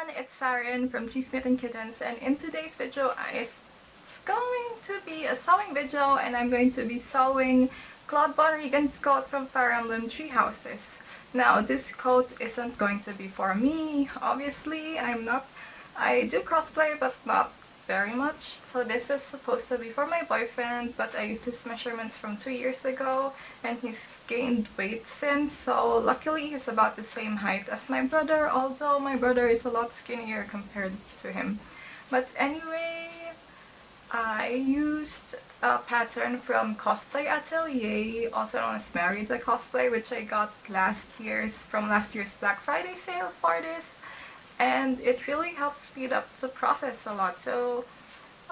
everyone, it's Saren from Cheese Meat and Kittens, and in today's video it's going to be a sewing video, and I'm going to be sewing Claude von Riegan's coat from Fire Emblem Tree Houses. Now this coat isn't going to be for me, obviously. I do cosplay but not very much, so this is supposed to be for my boyfriend, but I used his measurements from 2 years ago and he's gained weight since, so luckily he's about the same height as my brother, although my brother is a lot skinnier compared to him. But anyway, I used a pattern from Cosplay Atelier, also known as Married to Cosplay, which I got from last year's Black Friday sale for this. And it really helps speed up the process a lot. So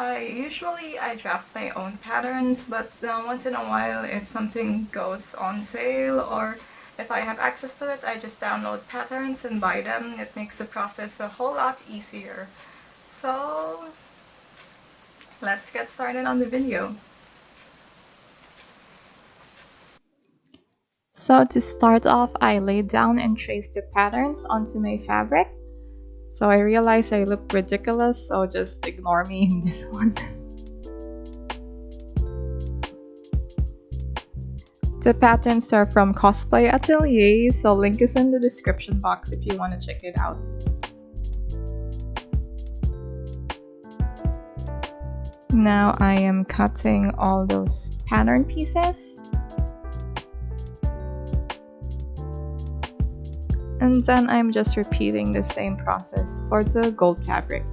usually I draft my own patterns, but once in a while if something goes on sale or if I have access to it, I just download patterns and buy them. It makes the process a whole lot easier. So let's get started on the video. So to start off, I laid down and traced the patterns onto my fabric. So I realized I look ridiculous, so just ignore me in this one. The patterns are from Cosplay Atelier, so link is in the description box if you want to check it out. Now I am cutting all those pattern pieces. And then I'm just repeating the same process for the gold fabric.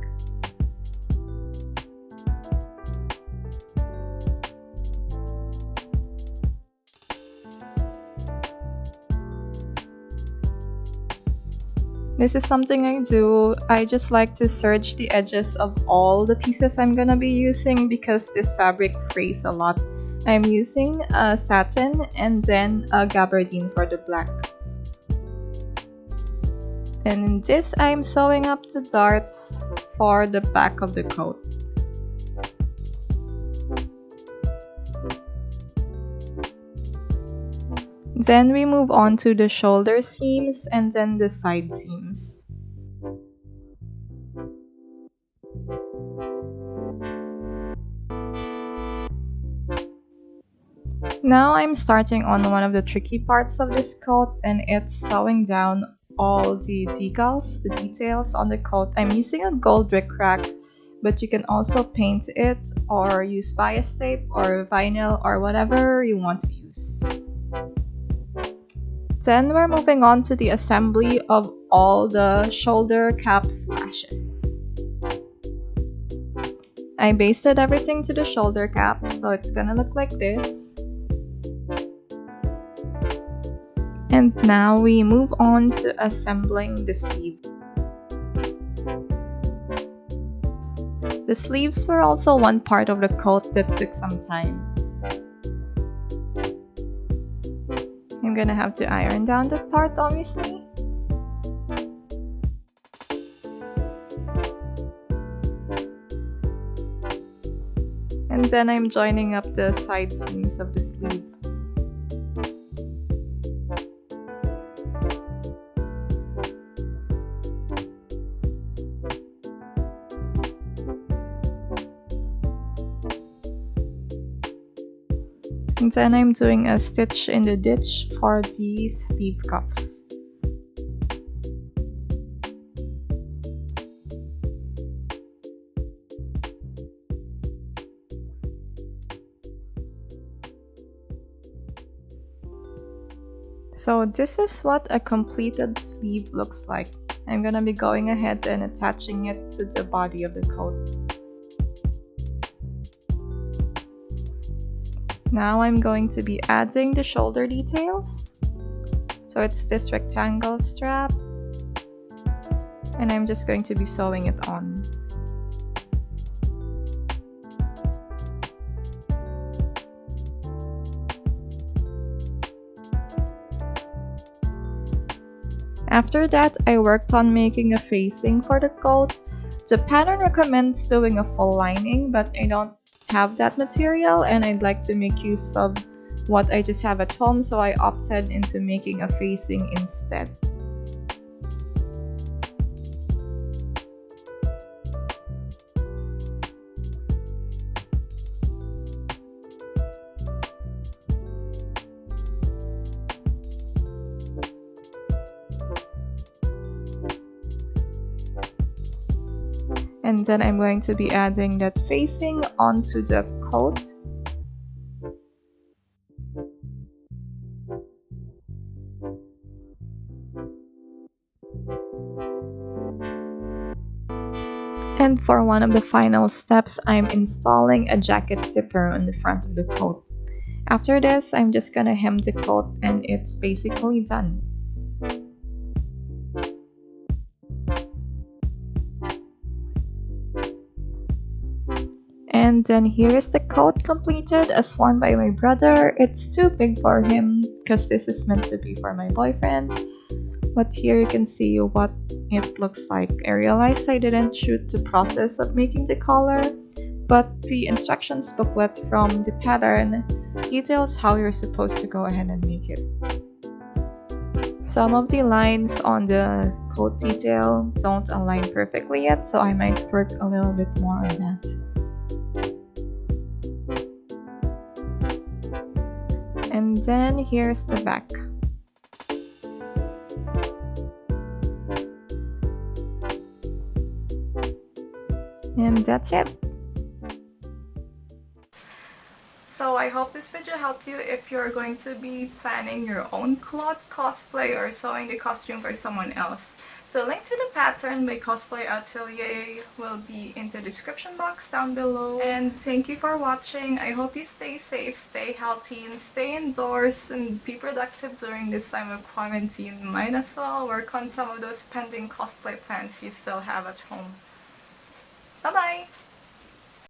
This is something I do. I just like to serge the edges of all the pieces I'm gonna be using because this fabric frays a lot. I'm using a satin and then a gabardine for the black. And in this, I'm sewing up the darts for the back of the coat. Then we move on to the shoulder seams and then the side seams. Now I'm starting on one of the tricky parts of this coat, and it's sewing down all the decals, the details on the coat. I'm using a gold rickrack, but you can also paint it or use bias tape or vinyl or whatever you want to use. Then we're moving on to the assembly of all the shoulder cap splashes. I basted everything to the shoulder cap, so it's gonna look like this. And now we move on to assembling the sleeve. The sleeves were also one part of the coat that took some time. I'm gonna have to iron down that part, obviously. And then I'm joining up the side seams of the sleeve. And then I'm doing a stitch in the ditch for the sleeve cuffs. So this is what a completed sleeve looks like. I'm gonna be going ahead and attaching it to the body of the coat. Now I'm going to be adding the shoulder details. So it's this rectangle strap, and I'm just going to be sewing it on. After that, I worked on making a facing for the coat. The pattern recommends doing a full lining, but I don't have that material and I'd like to make use of what I just have at home, so I opted into making a facing instead. And then I'm going to be adding that facing onto the coat. And for one of the final steps, I'm installing a jacket zipper on the front of the coat. After this, I'm just gonna hem the coat and it's basically done. And then here is the coat completed as worn by my brother. It's too big for him because this is meant to be for my boyfriend. But here you can see what it looks like. I realized I didn't shoot the process of making the collar, but the instructions booklet from the pattern details how you're supposed to go ahead and make it. Some of the lines on the coat detail don't align perfectly yet, so I might work a little bit more on that. And then here's the back. And that's it. So I hope this video helped you if you're going to be planning your own Claude cosplay or sewing the costume for someone else. The link to the pattern by Cosplay Atelier will be in the description box down below. And thank you for watching. I hope you stay safe, stay healthy, and stay indoors and be productive during this time of quarantine. Might as well work on some of those pending cosplay plans you still have at home.